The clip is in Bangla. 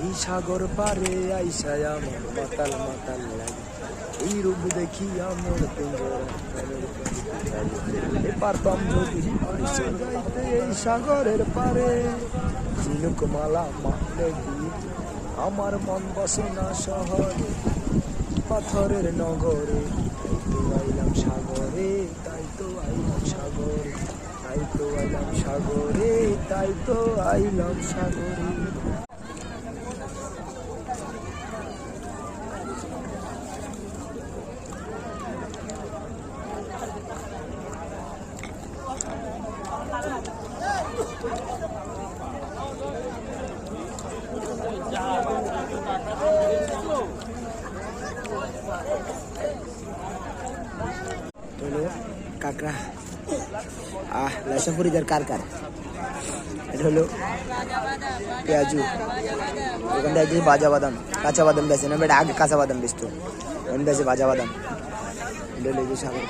এই সাগর পারে আইসায় আমার মাতাল মাতাল লাগে, এই রূপ দেখি আমার পারতাম যদি গাইতে এই সাগরের পারে, ঝিনুক মালা মালে গীত আমার মন বসে না শহরে, পাথরের নগরে তাই তো আইলাম সাগরে, তাই তো আইলাম সাগরে, তাই তো আইলাম সাগরে, তাই তো আইলাম সাগরে। কাকড়া লাশাফুরিদার কার কার, এটা হলো পেঁয়াজু, এখানটা আছে ভাজা বাদাম, কাঁচা বাদাম বেছে না, বেটা আগে কাঁচা বাদাম বেচতো, এখন বেছে ভাজা বাদাম। এটা হলো সাগর